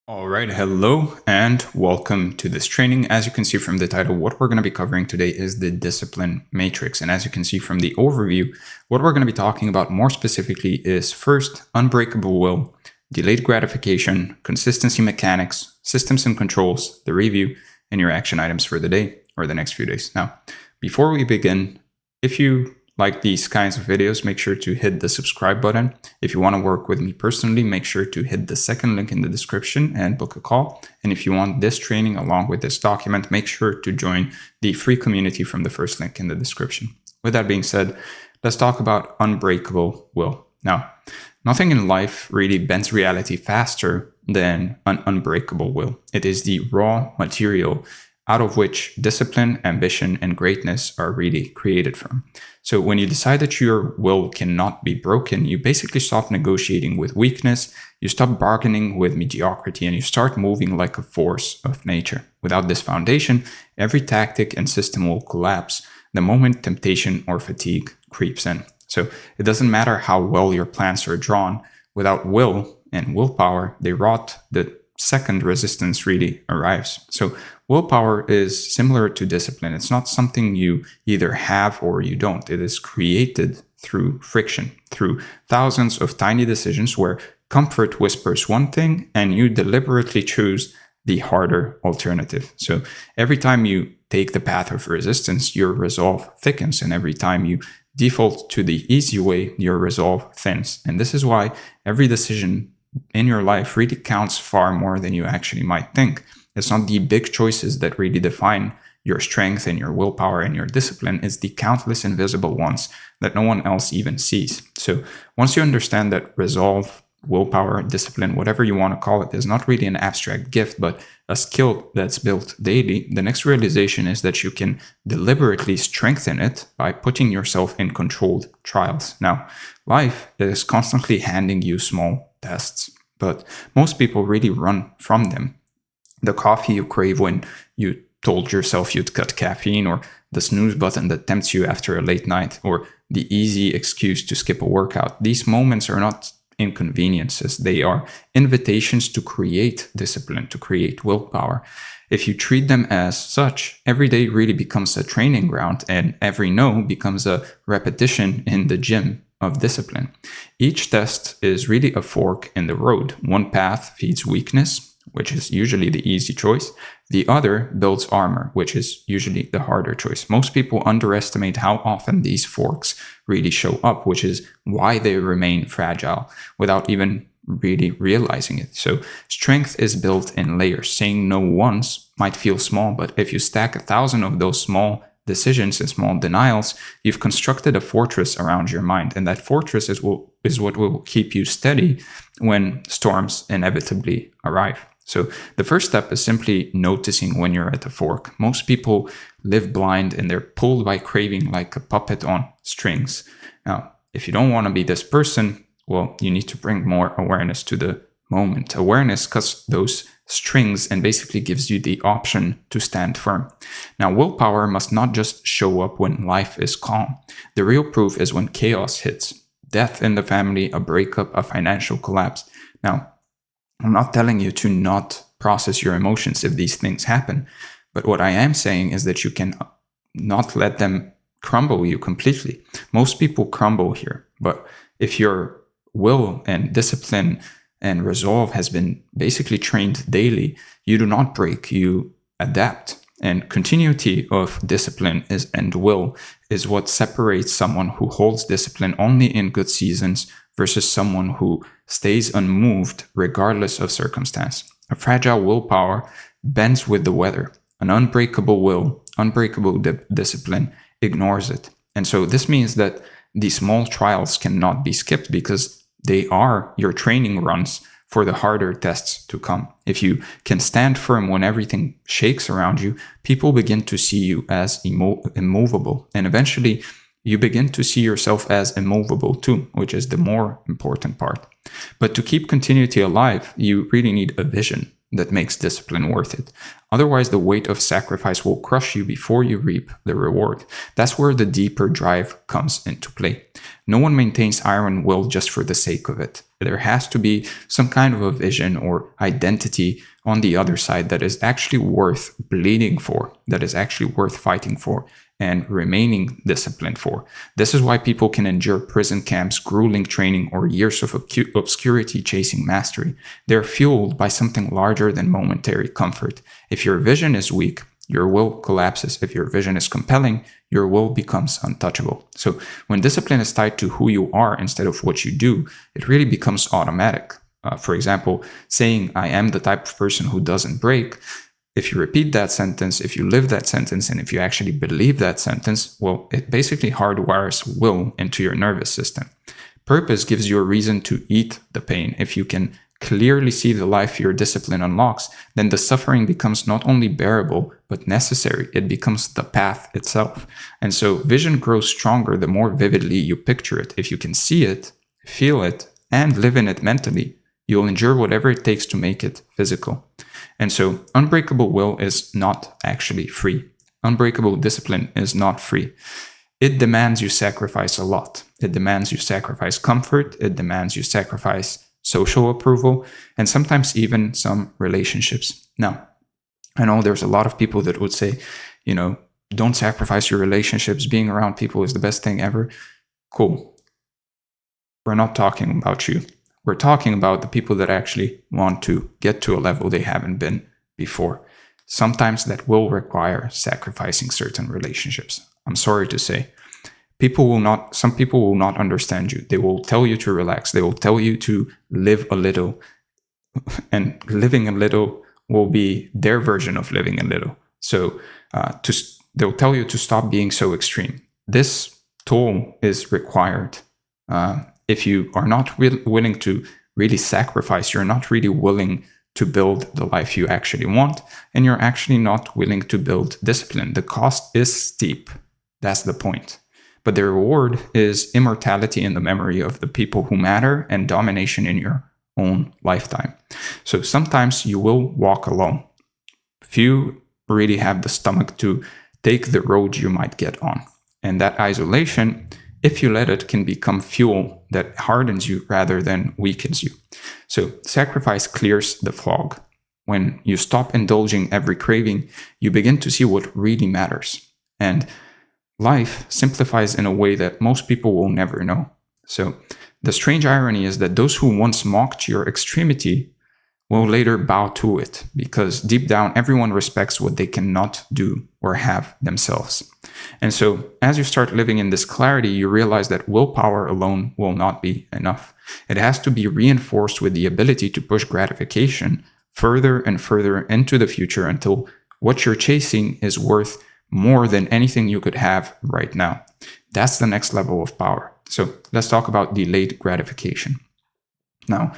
All right, hello and welcome to this training. As you can see from the title, what we're going to be covering today is the discipline matrix. And as you can see from the overview, what we're going to be talking about more specifically is first, unbreakable will, delayed gratification, consistency mechanics, systems and controls, the review, and your action items for the day or the next few days. Now, before we begin, if you like these kinds of videos, make sure to hit the subscribe button. If you want to work with me personally, make sure to hit the second link in the description and book a call. And if you want this training along with this document, make sure to join the free community from the first link in the description. With that being said, let's talk about unbreakable will. Now, nothing in life really bends reality faster than an unbreakable will. It is the raw material out of which discipline, ambition, and greatness are really created from. So when you decide that your will cannot be broken, you basically stop negotiating with weakness, you stop bargaining with mediocrity, and you start moving like a force of nature. Without this foundation, every tactic and system will collapse the moment temptation or fatigue creeps in. So it doesn't matter how well your plans are drawn, without will and willpower, they rot the second resistance really arrives. So willpower is similar to discipline. It's not something you either have or you don't. It is created through friction, through thousands of tiny decisions where comfort whispers one thing and you deliberately choose the harder alternative. So every time you take the path of resistance, your resolve thickens, and every time you default to the easy way, your resolve thins. And this is why every decision in your life really counts far more than you actually might think. It's not the big choices that really define your strength and your willpower and your discipline. It's the countless invisible ones that no one else even sees. So once you understand that resolve, willpower, discipline, whatever you want to call it, is not really an abstract gift, but a skill that's built daily, the next realization is that you can deliberately strengthen it by putting yourself in controlled trials. Now, life is constantly handing you small tests, but most people really run from them. The coffee you crave when you told yourself you'd cut caffeine, or the snooze button that tempts you after a late night, or the easy excuse to skip a workout. These moments are not inconveniences. They are invitations to create discipline, to create willpower. If you treat them as such, every day really becomes a training ground, and every no becomes a repetition in the gym of discipline. Each test is really a fork in the road. One path feeds weakness, which is usually the easy choice. The other builds armor, which is usually the harder choice. Most people underestimate how often these forks really show up, which is why they remain fragile without even really realizing it. So strength is built in layers. Saying no once might feel small, but if you stack 1,000 of those small decisions and small denials, you've constructed a fortress around your mind. And that fortress is what will keep you steady when storms inevitably arrive. So the first step is simply noticing when you're at a fork. Most people live blind and they're pulled by craving like a puppet on strings. Now, if you don't want to be this person, well, you need to bring more awareness to the moment. Awareness cuts those strings and basically gives you the option to stand firm. Now, willpower must not just show up when life is calm. The real proof is when chaos hits. Death in the family, a breakup, a financial collapse. Now, I'm not telling you to not process your emotions if these things happen, but what I am saying is that you can not let them crumble you completely. Most people crumble here, but if your will and discipline and resolve has been basically trained daily, you do not break, you adapt. And continuity of discipline and will is what separates someone who holds discipline only in good seasons versus someone who stays unmoved regardless of circumstance. A fragile willpower bends with the weather. An unbreakable will, unbreakable discipline ignores it. And so this means that these small trials cannot be skipped because they are your training runs for the harder tests to come. If you can stand firm when everything shakes around you, people begin to see you as immovable. And eventually, you begin to see yourself as immovable too, which is the more important part. But to keep continuity alive, you really need a vision. that makes discipline worth it. Otherwise, the weight of sacrifice will crush you before you reap the reward. That's where the deeper drive comes into play. No one maintains iron will just for the sake of it. There has to be some kind of a vision or identity on the other side that is actually worth bleeding for, that is actually worth fighting for, and remaining disciplined for. This is why people can endure prison camps, grueling training, or years of obscurity chasing mastery. They're fueled by something larger than momentary comfort. If your vision is weak, your will collapses. If your vision is compelling, your will becomes untouchable. So when discipline is tied to who you are instead of what you do, it really becomes automatic. For example, saying, I am the type of person who doesn't break. If you repeat that sentence, if you live that sentence, and if you actually believe that sentence, well, it basically hardwires will into your nervous system. Purpose gives you a reason to eat the pain. If you can clearly see the life your discipline unlocks, then the suffering becomes not only bearable, but necessary. It becomes the path itself. And so vision grows stronger the more vividly you picture it. If you can see it, feel it, and live in it mentally, you'll endure whatever it takes to make it physical. And so unbreakable will is not actually free. Unbreakable discipline is not free. It demands you sacrifice a lot. It demands you sacrifice comfort. It demands you sacrifice social approval, and sometimes even some relationships. Now, I know there's a lot of people that would say, don't sacrifice your relationships. Being around people is the best thing ever. Cool. We're not talking about you. We're talking about the people that actually want to get to a level they haven't been before. Sometimes that will require sacrificing certain relationships. I'm sorry to say. Some people will not understand you. They will tell you to relax. They will tell you to live a little. And living a little will be their version of living a little. So they'll tell you to stop being so extreme. This toll is required. If you are not willing to really sacrifice, you're not really willing to build the life you actually want, and you're actually not willing to build discipline. The cost is steep. That's the point. But the reward is immortality in the memory of the people who matter and domination in your own lifetime. So sometimes you will walk alone. Few really have the stomach to take the road you might get on. And that isolation, if you let it, can become fuel that hardens you rather than weakens you. So sacrifice clears the fog. When you stop indulging every craving, you begin to see what really matters. And life simplifies in a way that most people will never know. So the strange irony is that those who once mocked your extremity will later bow to it, because deep down, everyone respects what they cannot do or have themselves. And so as you start living in this clarity, you realize that willpower alone will not be enough. It has to be reinforced with the ability to push gratification further and further into the future until what you're chasing is worth more than anything you could have right now. That's the next level of power. So let's talk about delayed gratification. Now,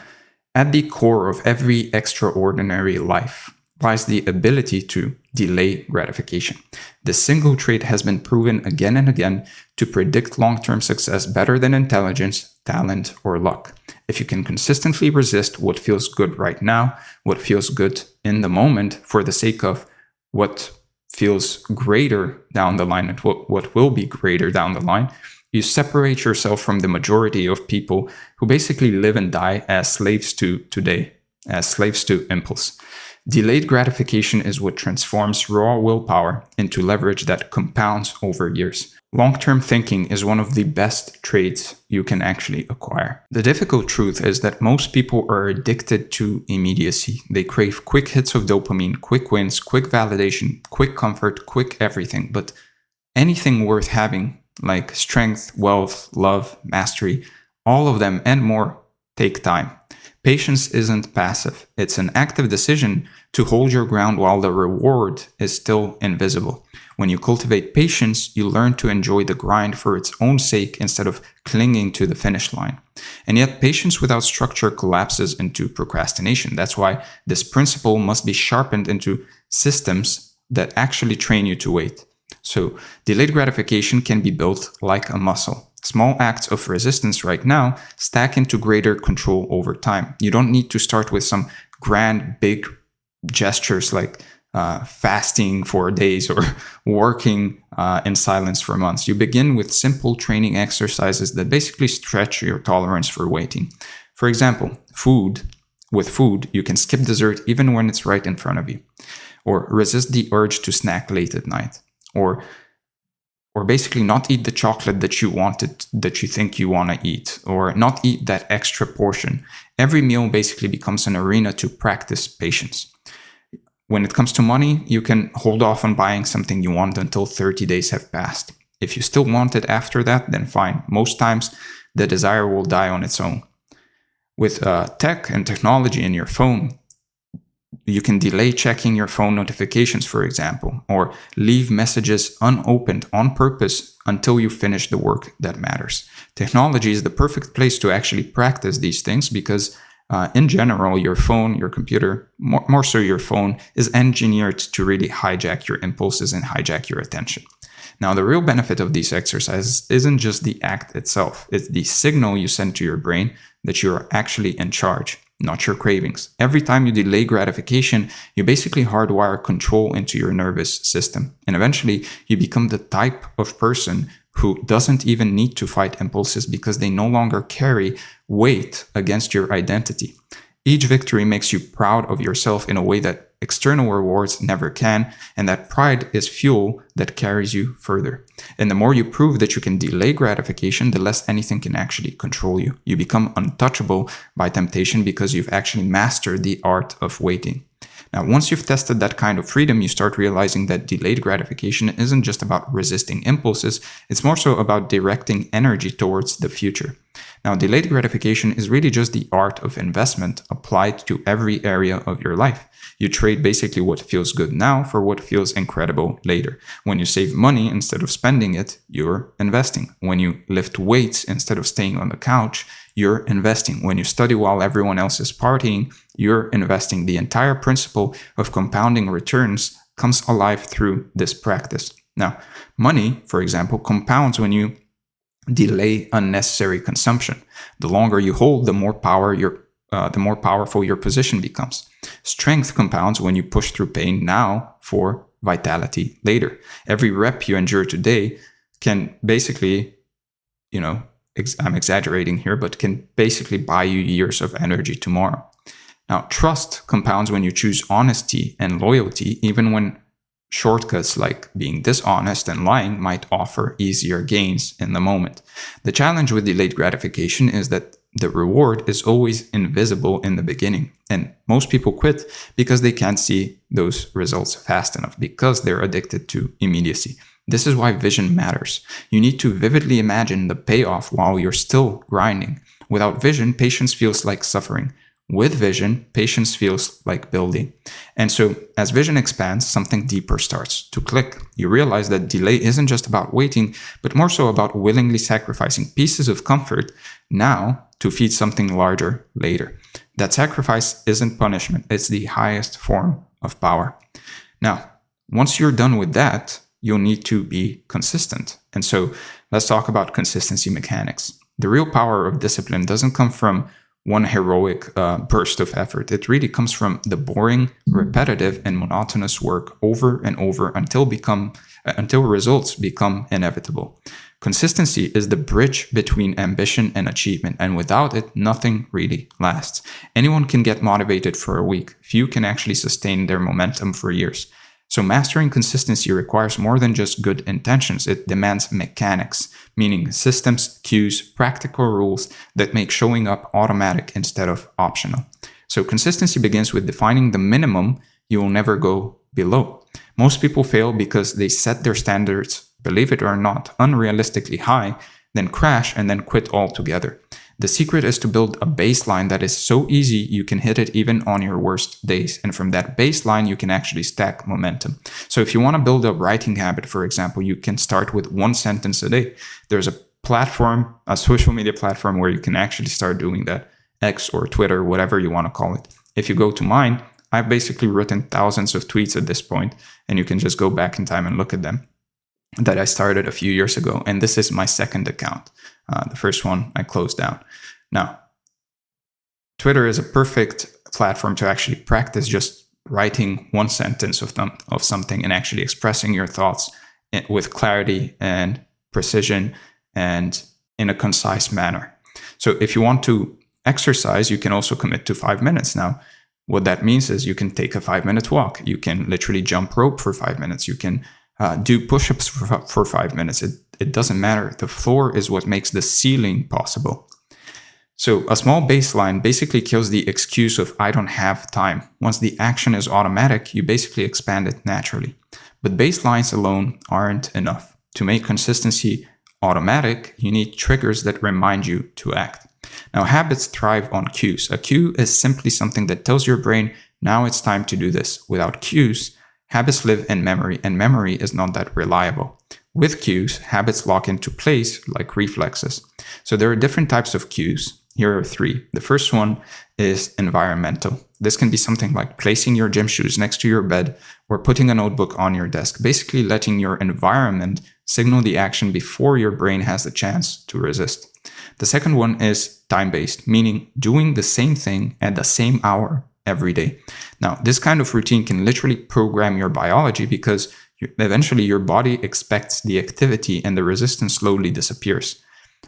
at the core of every extraordinary life lies the ability to delay gratification. This single trait has been proven again and again to predict long-term success better than intelligence, talent, or luck. If you can consistently resist what feels good right now, what feels good in the moment, for the sake of what feels greater down the line and what will be greater down the line, you separate yourself from the majority of people who basically live and die as slaves to today, as slaves to impulse. Delayed gratification is what transforms raw willpower into leverage that compounds over years. Long-term thinking is one of the best traits you can actually acquire. The difficult truth is that most people are addicted to immediacy. They crave quick hits of dopamine, quick wins, quick validation, quick comfort, quick everything. But anything worth having, like strength, wealth, love, mastery, all of them and more, take time. Patience isn't passive. It's an active decision to hold your ground while the reward is still invisible. When you cultivate patience, you learn to enjoy the grind for its own sake instead of clinging to the finish line. And yet, patience without structure collapses into procrastination. That's why this principle must be sharpened into systems that actually train you to wait. So, delayed gratification can be built like a muscle. Small acts of resistance right now stack into greater control over time. You don't need to start with some grand, big gestures like fasting for days or working in silence for months. You begin with simple training exercises that basically stretch your tolerance for waiting. For example, with food, you can skip dessert even when it's right in front of you, or resist the urge to snack late at night, or basically not eat the chocolate that you think you want to eat, or not eat that extra portion. Every meal basically becomes an arena to practice patience. When it comes to money, you can hold off on buying something you want until 30 days have passed. If you still want it after that, then fine. Most times, the desire will die on its own. With tech and technology in your phone, you can delay checking your phone notifications, for example, or leave messages unopened on purpose until you finish the work that matters. Technology is the perfect place to actually practice these things because in general, your phone, your computer, more so your phone, is engineered to really hijack your impulses and hijack your attention. Now, the real benefit of these exercises isn't just the act itself. It's the signal you send to your brain that you're actually in charge, not your cravings. Every time you delay gratification, you basically hardwire control into your nervous system. And eventually, you become the type of person who doesn't even need to fight impulses because they no longer carry weight against your identity. Each victory makes you proud of yourself in a way that external rewards never can, and that pride is fuel that carries you further. And the more you prove that you can delay gratification, the less anything can actually control you. You become untouchable by temptation because you've actually mastered the art of waiting. Now, once you've tested that kind of freedom, you start realizing that delayed gratification isn't just about resisting impulses, it's more so about directing energy towards the future. Now, delayed gratification is really just the art of investment applied to every area of your life. You trade basically what feels good now for what feels incredible later. When you save money instead of spending it, you're investing. When you lift weights instead of staying on the couch, you're investing. When you study while everyone else is partying, you're investing. The entire principle of compounding returns comes alive through this practice. Now, money, for example, compounds when you delay unnecessary consumption. The longer you hold, the more powerful your position becomes. Strength compounds when you push through pain now for vitality later. Every rep you endure today can basically, I'm exaggerating here, but can basically buy you years of energy tomorrow. Now, trust compounds when you choose honesty and loyalty, even when shortcuts like being dishonest and lying might offer easier gains in the moment. The challenge with delayed gratification is that the reward is always invisible in the beginning, and most people quit because they can't see those results fast enough, because they're addicted to immediacy. This is why vision matters. You need to vividly imagine the payoff while you're still grinding. Without vision, patience feels like suffering. With vision, patience feels like building. And so, as vision expands, something deeper starts to click. You realize that delay isn't just about waiting, but more so about willingly sacrificing pieces of comfort now to feed something larger later. That sacrifice isn't punishment, it's the highest form of power. Now, once you're done with that, you'll need to be consistent. And so, let's talk about consistency mechanics. The real power of discipline doesn't come from one heroic burst of effort. It really comes from the boring, repetitive, and monotonous work over and over until results become inevitable. Consistency is the bridge between ambition and achievement, and without it, nothing really lasts. Anyone can get motivated for a week. Few can actually sustain their momentum for years. So mastering consistency requires more than just good intentions. It demands mechanics, meaning systems, cues, practical rules that make showing up automatic instead of optional. So consistency begins with defining the minimum you will never go below. Most people fail because they set their standards, believe it or not, unrealistically high, then crash and then quit altogether. The secret is to build a baseline that is so easy you can hit it even on your worst days. And from that baseline, you can actually stack momentum. So if you want to build a writing habit, for example, you can start with 1 sentence a day. There's a platform, a social media platform where you can actually start doing that. X or Twitter, whatever you want to call it. If you go to mine, I've basically written thousands of tweets at this point, and you can just go back in time and look at them, that I started a few years ago. And this is my second account. The first one I closed down. Now, Twitter is a perfect platform to actually practice just writing one sentence of something and actually expressing your thoughts with clarity and precision and in a concise manner. So if you want to exercise, you can also commit to 5 minutes. Now, what that means is you can take a 5-minute walk. You can literally jump rope for 5 minutes. You can do push-ups for 5 minutes. It doesn't matter. The floor is what makes the ceiling possible. So a small baseline basically kills the excuse of I don't have time. Once the action is automatic, you basically expand it naturally. But baselines alone aren't enough. To make consistency automatic, you need triggers that remind you to act. Now, habits thrive on cues. A cue is simply something that tells your brain, now it's time to do this. Without cues, habits live in memory, and memory is not that reliable. With cues, habits lock into place like reflexes. So there are different types of cues. Here are 3. The first one is environmental. This can be something like placing your gym shoes next to your bed or putting a notebook on your desk, basically letting your environment signal the action before your brain has the chance to resist. The second one is time-based, meaning doing the same thing at the same hour every day. Now, this kind of routine can literally program your biology because eventually your body expects the activity and the resistance slowly disappears.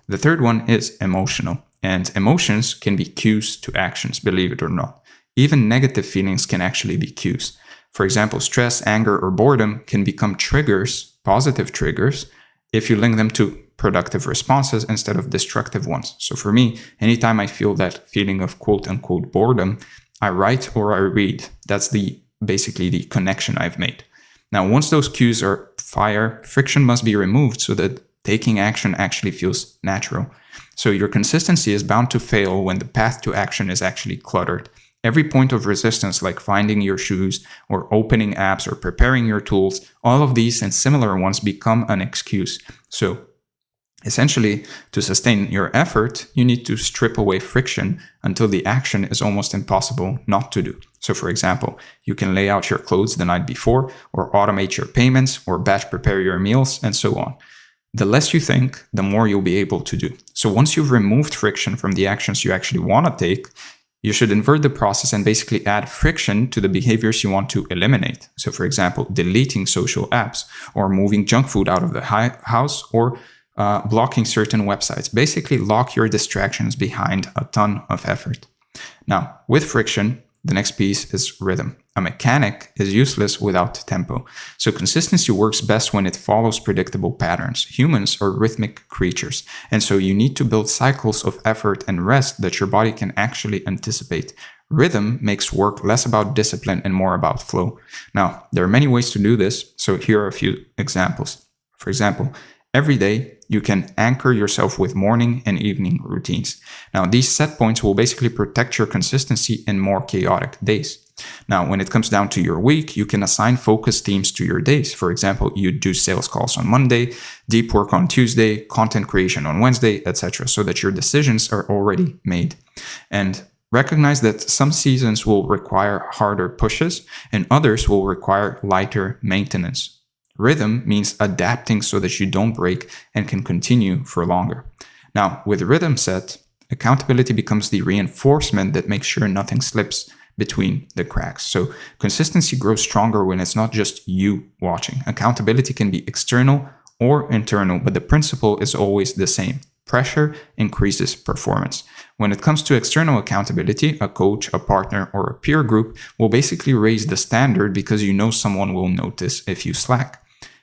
The third one is emotional, and emotions can be cues to actions, believe it or not. Even negative feelings can actually be cues. For example, stress, anger, or boredom can become triggers, positive triggers, if you link them to productive responses instead of destructive ones. So for me, anytime I feel that feeling of quote unquote boredom, I write or I read. That's basically the connection I've made. Now, once those cues are fire, friction must be removed so that taking action actually feels natural. So your consistency is bound to fail when the path to action is actually cluttered. Every point of resistance, like finding your shoes or opening apps or preparing your tools, all of these and similar ones become an excuse. So essentially, to sustain your effort, you need to strip away friction until the action is almost impossible not to do. So for example, you can lay out your clothes the night before, or automate your payments, or batch prepare your meals, and so on. The less you think, the more you'll be able to do. So once you've removed friction from the actions you actually want to take, you should invert the process and basically add friction to the behaviors you want to eliminate. So for example, deleting social apps, or moving junk food out of the house, or blocking certain websites. Basically lock your distractions behind a ton of effort. Now, with friction, the next piece is rhythm. A mechanic is useless without tempo. So consistency works best when it follows predictable patterns. Humans are rhythmic creatures, and so you need to build cycles of effort and rest that your body can actually anticipate. Rhythm makes work less about discipline and more about flow. Now, there are many ways to do this, so here are a few examples. For example, every day, you can anchor yourself with morning and evening routines. Now, these set points will basically protect your consistency in more chaotic days. Now, when it comes down to your week, you can assign focus themes to your days. For example, you do sales calls on Monday, deep work on Tuesday, content creation on Wednesday, etc., so that your decisions are already made. And recognize that some seasons will require harder pushes and others will require lighter maintenance. Rhythm means adapting so that you don't break and can continue for longer. Now, with rhythm set, accountability becomes the reinforcement that makes sure nothing slips between the cracks. So consistency grows stronger when it's not just you watching. Accountability can be external or internal, but the principle is always the same. Pressure increases performance. When it comes to external accountability, a coach, a partner, or a peer group will basically raise the standard because you know someone will notice if you slack.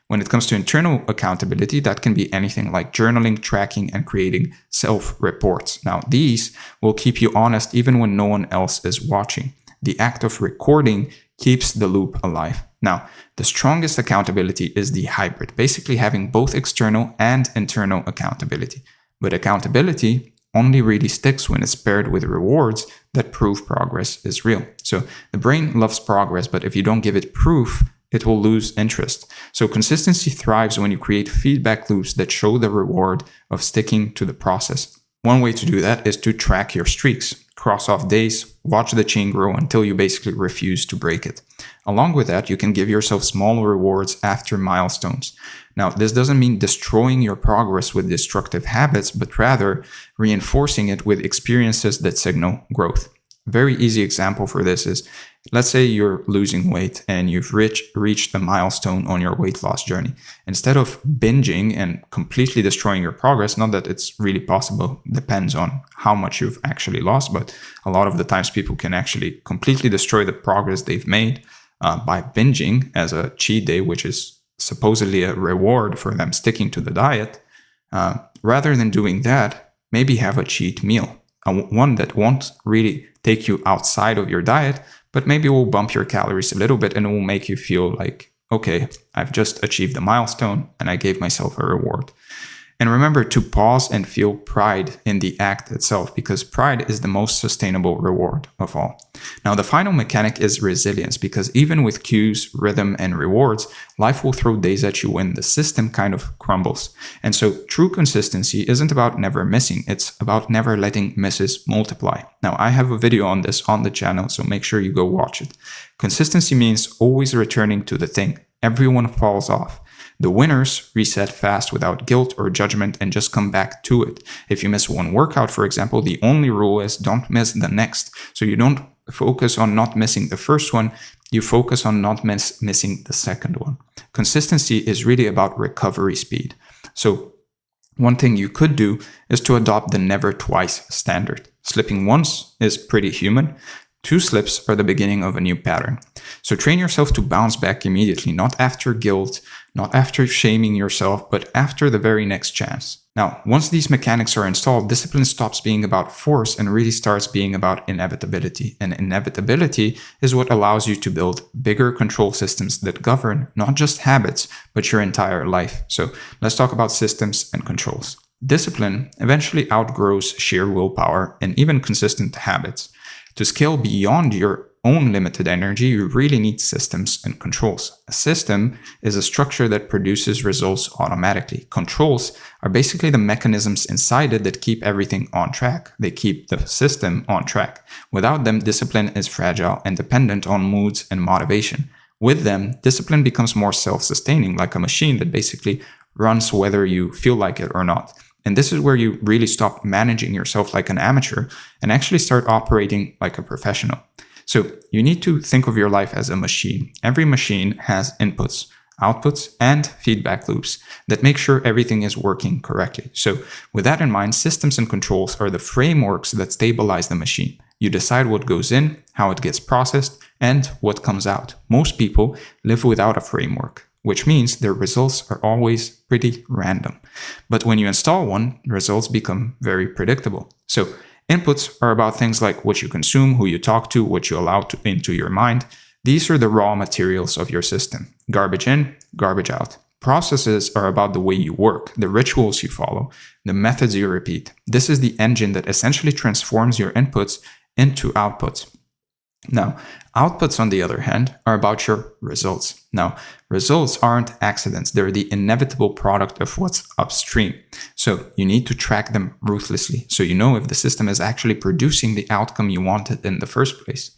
When it comes to internal accountability, that can be anything like journaling, tracking, and creating self-reports. Now, these will keep you honest even when no one else is watching. The act of recording keeps the loop alive. Now, the strongest accountability is the hybrid, basically having both external and internal accountability. But accountability only really sticks when it's paired with rewards that prove progress is real. So the brain loves progress, but if you don't give it proof, it will lose interest. So consistency thrives when you create feedback loops that show the reward of sticking to the process. One way to do that is to track your streaks. Cross off days, watch the chain grow until you basically refuse to break it. Along with that, you can give yourself small rewards after milestones. Now, this doesn't mean destroying your progress with destructive habits, but rather reinforcing it with experiences that signal growth. A very easy example for this is let's say you're losing weight and you've reached the milestone on your weight loss journey. Instead of binging and completely destroying your progress, not that it's really possible, depends on how much you've actually lost, but a lot of the times people can actually completely destroy the progress they've made by binging as a cheat day, which is supposedly a reward for them sticking to the diet. Rather than doing that, maybe have a cheat meal, one that won't really take you outside of your diet, but maybe will bump your calories a little bit and it will make you feel like, okay, I've just achieved a milestone and I gave myself a reward. And remember to pause and feel pride in the act itself, because pride is the most sustainable reward of all. Now, the final mechanic is resilience, because even with cues, rhythm, and rewards, life will throw days at you when the system kind of crumbles. And so true consistency isn't about never missing, it's about never letting misses multiply. Now, I have a video on this on the channel, so make sure you go watch it. Consistency means always returning to the thing. Everyone falls off. The winners reset fast without guilt or judgment and just come back to it. If you miss one workout, for example, the only rule is don't miss the next. So you don't focus on not missing the first one, you focus on not missing the second one. Consistency is really about recovery speed. So one thing you could do is to adopt the never twice standard. Slipping once is pretty human. 2 slips are the beginning of a new pattern. So train yourself to bounce back immediately, not after guilt, not after shaming yourself, but after the very next chance. Now, once these mechanics are installed, discipline stops being about force and really starts being about inevitability. And inevitability is what allows you to build bigger control systems that govern not just habits, but your entire life. So let's talk about systems and controls. Discipline eventually outgrows sheer willpower and even consistent habits. To scale beyond your own limited energy, you really need systems and controls. A system is a structure that produces results automatically. Controls are basically the mechanisms inside it that keep everything on track. They keep the system on track. Without them, discipline is fragile and dependent on moods and motivation. With them, discipline becomes more self-sustaining, like a machine that basically runs whether you feel like it or not. And this is where you really stop managing yourself like an amateur and actually start operating like a professional. So you need to think of your life as a machine. Every machine has inputs, outputs, and feedback loops that make sure everything is working correctly. So with that in mind, systems and controls are the frameworks that stabilize the machine. You decide what goes in, how it gets processed, and what comes out. Most people live without a framework, which means their results are always pretty random. But when you install one, results become very predictable. So inputs are about things like what you consume, who you talk to, what you allow into your mind. These are the raw materials of your system. Garbage in, garbage out. Processes are about the way you work, the rituals you follow, the methods you repeat. This is the engine that essentially transforms your inputs into outputs. Now, outputs, on the other hand, are about your results. Now, results aren't accidents. They're the inevitable product of what's upstream. So you need to track them ruthlessly so you know if the system is actually producing the outcome you wanted in the first place.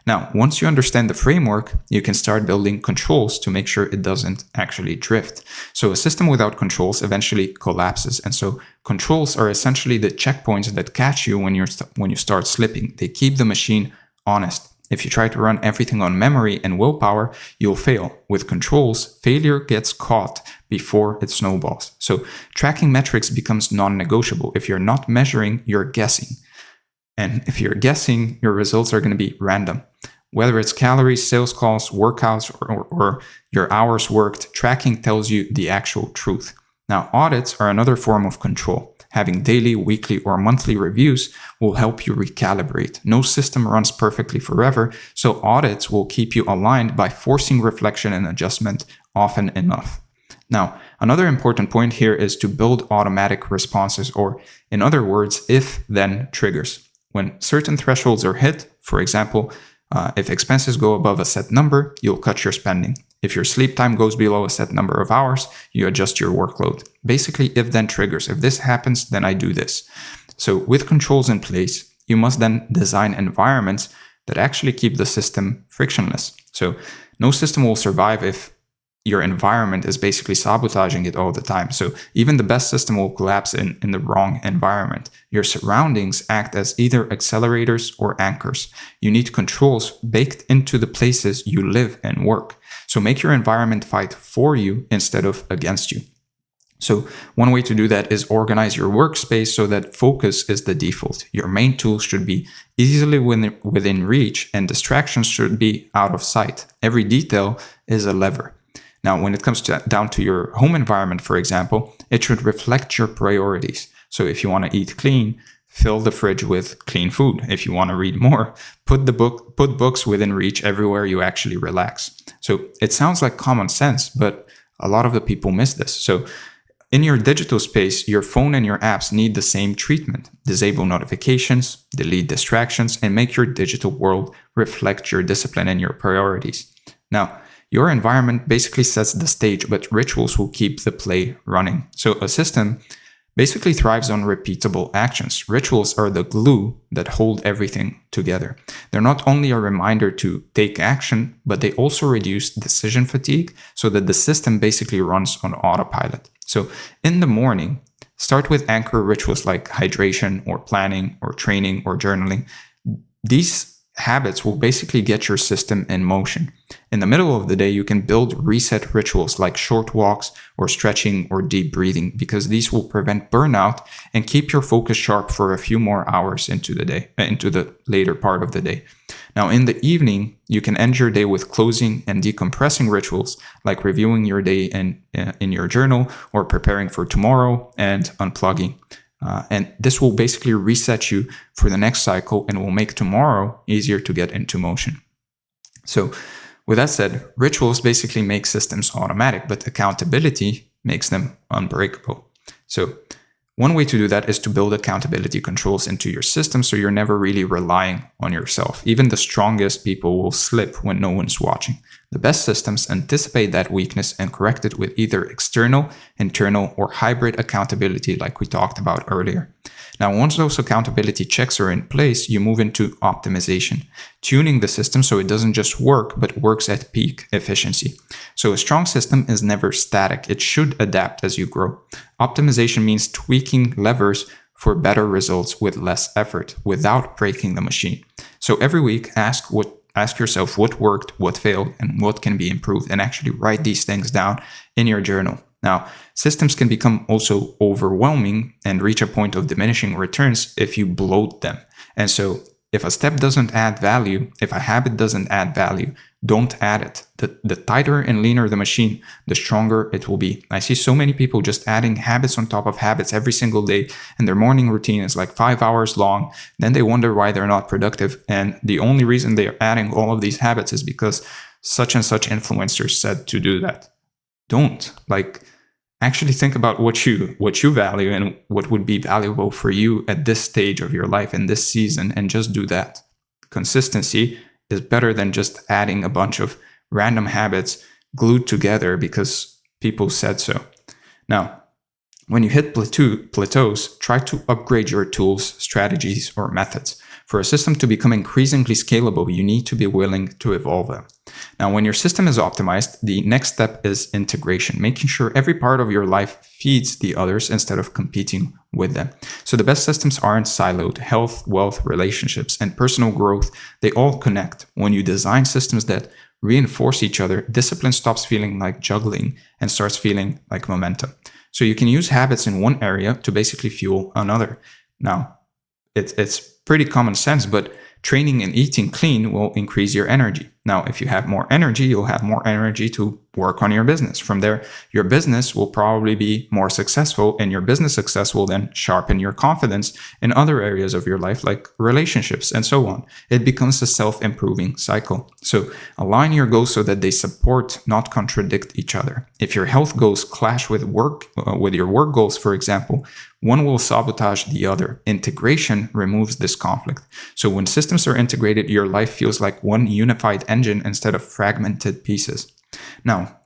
Now, once you understand the framework, you can start building controls to make sure it doesn't actually drift. So a system without controls eventually collapses. And so controls are essentially the checkpoints that catch you when you start slipping. They keep the machine honest. If you try to run everything on memory and willpower, you'll fail. With controls, failure gets caught before it snowballs. So tracking metrics becomes non-negotiable. If you're not measuring, you're guessing. And if you're guessing, your results are going to be random. Whether it's calories, sales calls, workouts, or your hours worked, tracking tells you the actual truth. Now, audits are another form of control. Having daily, weekly, or monthly reviews will help you recalibrate. No system runs perfectly forever, so audits will keep you aligned by forcing reflection and adjustment often enough. Now, another important point here is to build automatic responses, or in other words, if-then triggers. When certain thresholds are hit, for example, if expenses go above a set number, you'll cut your spending. If your sleep time goes below a set number of hours, you adjust your workload. Basically, if-then triggers. If this happens, then I do this. So with controls in place, you must then design environments that actually keep the system frictionless. So no system will survive if your environment is basically sabotaging it all the time. So even the best system will collapse in the wrong environment. Your surroundings act as either accelerators or anchors. You need controls baked into the places you live and work. So make your environment fight for you instead of against you. So one way to do that is organize your workspace so that focus is the default. Your main tools should be easily within reach, and distractions should be out of sight. Every detail is a lever. Now, when it comes down to your home environment, for example, it should reflect your priorities. So if you want to eat clean, fill the fridge with clean food. If you want to read more, put books within reach everywhere you actually relax. So it sounds like common sense, but a lot of the people miss this. So in your digital space, your phone and your apps need the same treatment. Disable notifications, delete distractions, and make your digital world reflect your discipline and your priorities. Now, your environment basically sets the stage, but rituals will keep the play running. So a system basically thrives on repeatable actions. Rituals are the glue that hold everything together. They're not only a reminder to take action, but they also reduce decision fatigue so that the system basically runs on autopilot. So in the morning, start with anchor rituals like hydration or planning or training or journaling. These habits will basically get your system in motion. In the middle of the day, you can build reset rituals like short walks or stretching or deep breathing, because these will prevent burnout and keep your focus sharp for a few more hours into the later part of the day. Now, in the evening, you can end your day with closing and decompressing rituals like reviewing your day in your journal or preparing for tomorrow and unplugging. And this will basically reset you for the next cycle and will make tomorrow easier to get into motion. So with that said, rituals basically make systems automatic, but accountability makes them unbreakable. So one way to do that is to build accountability controls into your system so you're never really relying on yourself. Even the strongest people will slip when no one's watching. The best systems anticipate that weakness and correct it with either external, internal, or hybrid accountability like we talked about earlier. Now, once those accountability checks are in place, you move into optimization, tuning the system so it doesn't just work, but works at peak efficiency. So a strong system is never static. It should adapt as you grow. Optimization means tweaking levers for better results with less effort without breaking the machine. So every week, ask yourself what worked, what failed, and what can be improved, and actually write these things down in your journal. Now, systems can become also overwhelming and reach a point of diminishing returns if you bloat them. And so if a step doesn't add value, if a habit doesn't add value, don't add it. The tighter and leaner the machine, the stronger it will be. I see so many people just adding habits on top of habits every single day, and their morning routine is like 5 hours long. Then they wonder why they're not productive. And the only reason they're adding all of these habits is because such and such influencers said to do that. Don't. Actually think about what you value and what would be valuable for you at this stage of your life in this season, and just do that. Consistency is better than just adding a bunch of random habits glued together because people said so. Now, when you hit plateaus, try to upgrade your tools, strategies, or methods. For a system to become increasingly scalable, you need to be willing to evolve them. Now, when your system is optimized, the next step is integration, making sure every part of your life feeds the others instead of competing with them. So the best systems aren't siloed. Health, wealth, relationships, and personal growth, they all connect. When you design systems that reinforce each other, discipline stops feeling like juggling and starts feeling like momentum. So you can use habits in one area to basically fuel another. Now, it's pretty common sense, but training and eating clean will increase your energy. Now, if you have more energy, you'll have more energy to work on your business. From there, your business will probably be more successful, and your business success will then sharpen your confidence in other areas of your life, like relationships and so on. It becomes a self-improving cycle. So align your goals so that they support, not contradict each other. If your health goals clash with your work goals, for example, one will sabotage the other. Integration removes this conflict. So when systems are integrated, your life feels like one unified engine instead of fragmented pieces. Now,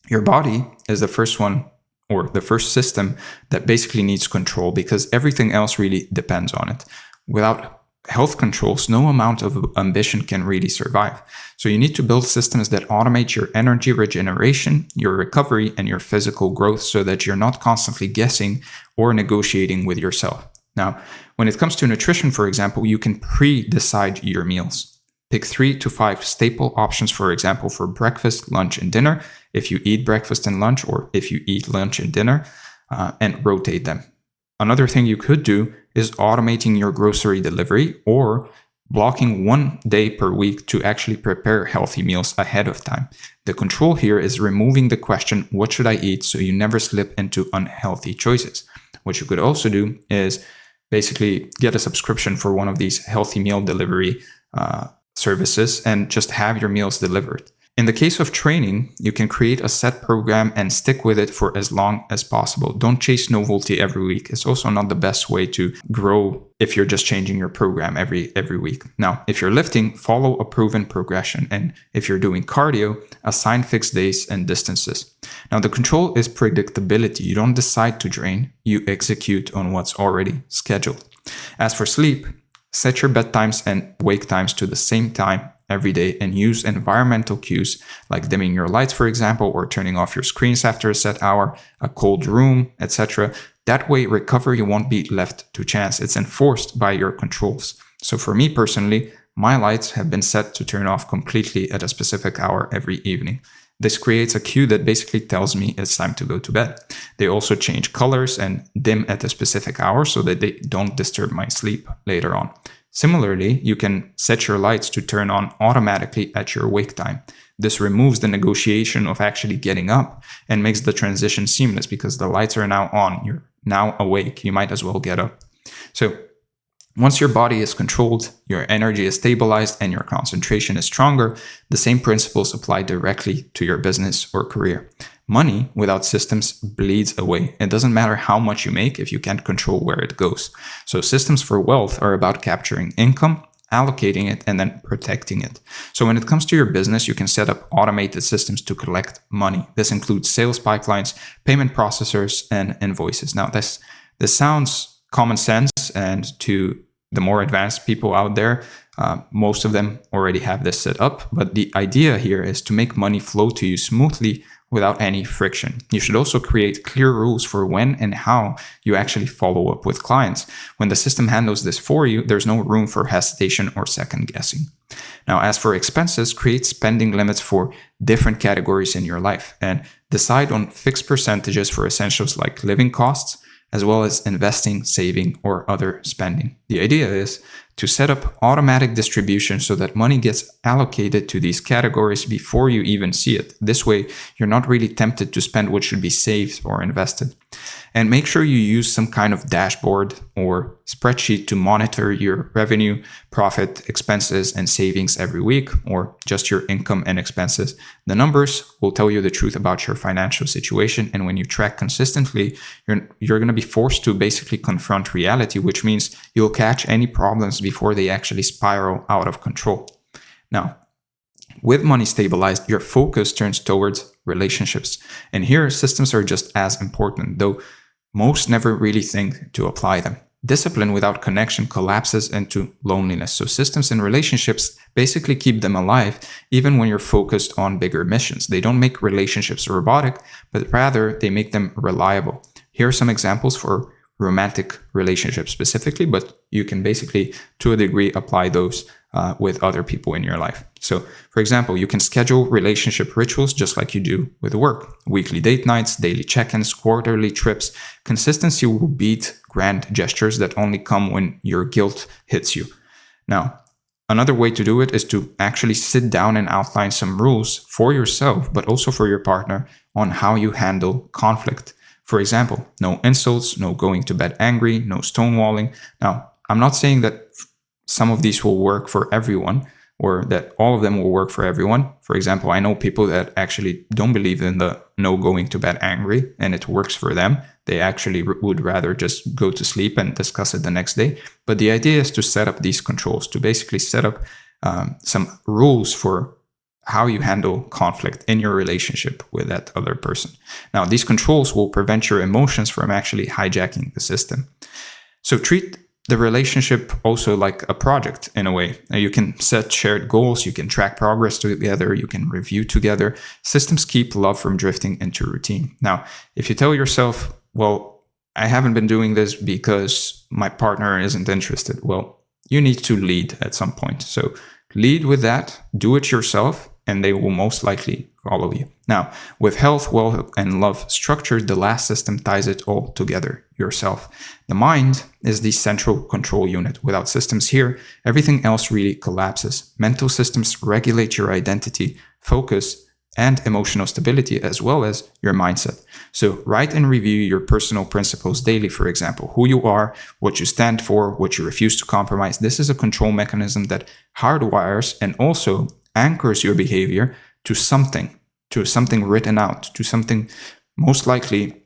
your body is the first one, or the first system that basically needs control, because everything else really depends on it. Without health controls, no amount of ambition can really survive. So you need to build systems that automate your energy regeneration, your recovery, and your physical growth so that you're not constantly guessing or negotiating with yourself. Now, when it comes to nutrition, for example, you can pre-decide your meals. Pick 3 to 5 staple options, for example, for breakfast, lunch, and dinner, if you eat breakfast and lunch, or if you eat lunch and dinner, and rotate them. Another thing you could do is automating your grocery delivery or blocking 1 day per week to actually prepare healthy meals ahead of time. The control here is removing the question, what should I eat? So you never slip into unhealthy choices. What you could also do is basically get a subscription for one of these healthy meal delivery services and just have your meals delivered. In the case of training, you can create a set program and stick with it for as long as possible. Don't chase novelty every week. It's also not the best way to grow if you're just changing your program every week. Now, if you're lifting, follow a proven progression. And if you're doing cardio, assign fixed days and distances. Now, the control is predictability. You don't decide to train, you execute on what's already scheduled. As for sleep, set your bedtimes and wake times to the same time every day and use environmental cues like dimming your lights, for example, or turning off your screens after a set hour, a cold room, etc. That way, recovery won't be left to chance. It's enforced by your controls. So for me personally, my lights have been set to turn off completely at a specific hour every evening. This creates a cue that basically tells me it's time to go to bed. They also change colors and dim at a specific hour so that they don't disturb my sleep later on. Similarly, you can set your lights to turn on automatically at your wake time. This removes the negotiation of actually getting up and makes the transition seamless because the lights are now on. You're now awake. You might as well get up. So once your body is controlled, your energy is stabilized, and your concentration is stronger, the same principles apply directly to your business or career. Money without systems bleeds away. It doesn't matter how much you make if you can't control where it goes. So systems for wealth are about capturing income, allocating it, and then protecting it. So when it comes to your business, you can set up automated systems to collect money. This includes sales pipelines, payment processors, and invoices. Now, this sounds common sense, and to the more advanced people out there, most of them already have this set up. But the idea here is to make money flow to you smoothly without any friction. You should also create clear rules for when and how you actually follow up with clients. When the system handles this for you, there's no room for hesitation or second guessing. Now, as for expenses, create spending limits for different categories in your life and decide on fixed percentages for essentials like living costs, as well as investing, saving, or other spending. The idea is to set up automatic distribution so that money gets allocated to these categories before you even see it. This way, you're not really tempted to spend what should be saved or invested. And make sure you use some kind of dashboard or spreadsheet to monitor your revenue, profit, expenses, and savings every week, or just your income and expenses. The numbers will tell you the truth about your financial situation. And when you track consistently, you're going to be forced to basically confront reality, which means you'll catch any problems before they actually spiral out of control. Now, with money stabilized, your focus turns towards relationships. And here, systems are just as important, though most never really think to apply them. Discipline without connection collapses into loneliness. So systems and relationships basically keep them alive, even when you're focused on bigger missions. They don't make relationships robotic, but rather they make them reliable. Here are some examples for romantic relationships specifically, but you can basically, to a degree, apply those with other people in your life. So, for example, you can schedule relationship rituals just like you do with work. Weekly date nights, daily check-ins, quarterly trips. Consistency will beat grand gestures that only come when your guilt hits you. Now, another way to do it is to actually sit down and outline some rules for yourself, but also for your partner on how you handle conflict. For example, no insults, no going to bed angry, no stonewalling. Now, I'm not saying that some of these will work for everyone or that all of them will work for everyone. For example, I know people that actually don't believe in the no going to bed angry and it works for them. They actually would rather just go to sleep and discuss it the next day. But the idea is to set up these controls, to basically set up some rules for how you handle conflict in your relationship with that other person. Now, these controls will prevent your emotions from actually hijacking the system. So treat the relationship also like a project in a way. You can set shared goals, you can track progress together, you can review together. Systems keep love from drifting into routine. Now, if you tell yourself, well, I haven't been doing this because my partner isn't interested, well, you need to lead at some point. So lead with that, do it yourself, and they will most likely follow you. Now, with health, wealth, and love structured, the last system ties it all together, yourself. The mind is the central control unit. Without systems here, everything else really collapses. Mental systems regulate your identity, focus, and emotional stability, as well as your mindset. So write and review your personal principles daily, for example, who you are, what you stand for, what you refuse to compromise. This is a control mechanism that hardwires and also anchors your behavior to something written out, to something most likely,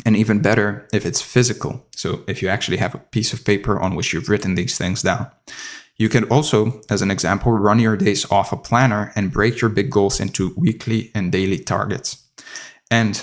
and even better if it's physical. So if you actually have a piece of paper on which you've written these things down. You can also, as an example, run your days off a planner and break your big goals into weekly and daily targets. And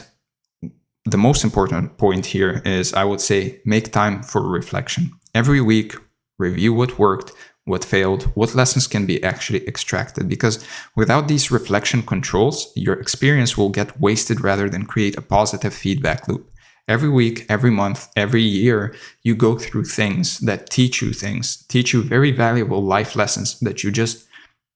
the most important point here is, I would say, make time for reflection. Every week, review what worked, what failed, what lessons can be actually extracted. Because without these reflection controls, your experience will get wasted rather than create a positive feedback loop. Every week, every month, every year, you go through things that teach you very valuable life lessons that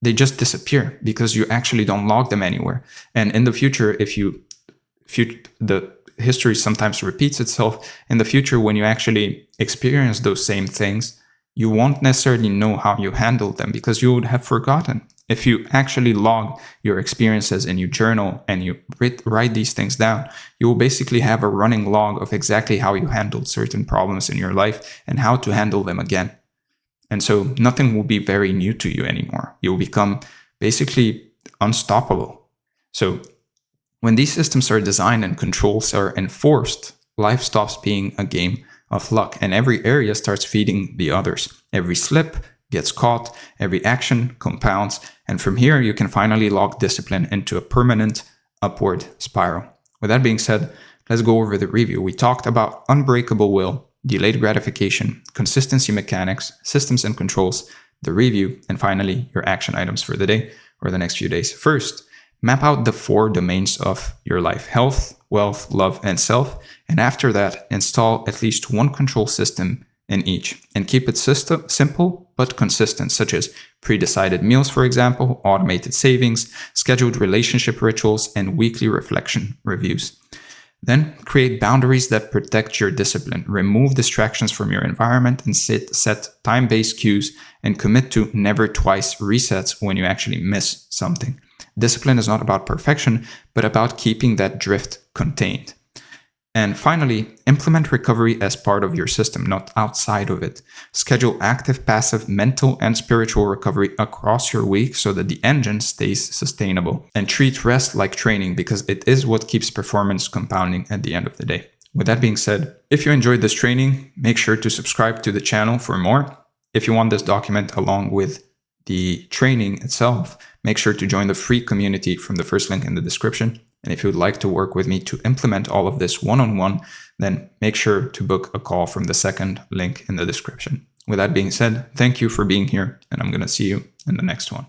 they just disappear because you actually don't log them anywhere. And in the future, if the history sometimes repeats itself, in the future, when you actually experience those same things, you won't necessarily know how you handled them because you would have forgotten. If you actually log your experiences and you journal and you write these things down, you will basically have a running log of exactly how you handled certain problems in your life and how to handle them again. And so nothing will be very new to you anymore. You will become basically unstoppable. So when these systems are designed and controls are enforced, life stops being a game of luck and every area starts feeding the others. Every slip gets caught, every action compounds, and from here you can finally lock discipline into a permanent upward spiral. With that being said, let's go over the review. We talked about unbreakable will, delayed gratification, consistency mechanics, systems and controls, the review, and finally your action items for the day or the next few days. First, map out the 4 domains of your life: health, wealth, love, and self. And after that, install at least one control system in each and keep it simple but consistent, such as pre-decided meals, for example, automated savings, scheduled relationship rituals, and weekly reflection reviews. Then create boundaries that protect your discipline. Remove distractions from your environment and set time-based cues and commit to never twice resets when you actually miss something. Discipline is not about perfection, but about keeping that drift contained. And finally, implement recovery as part of your system, not outside of it. Schedule active, passive, mental, and spiritual recovery across your week so that the engine stays sustainable. And treat rest like training because it is what keeps performance compounding at the end of the day. With that being said, if you enjoyed this training, make sure to subscribe to the channel for more. If you want this document along with the training itself, make sure to join the free community from the first link in the description. And if you would like to work with me to implement all of this one-on-one, then make sure to book a call from the second link in the description. With that being said, thank you for being here, and I'm going to see you in the next one.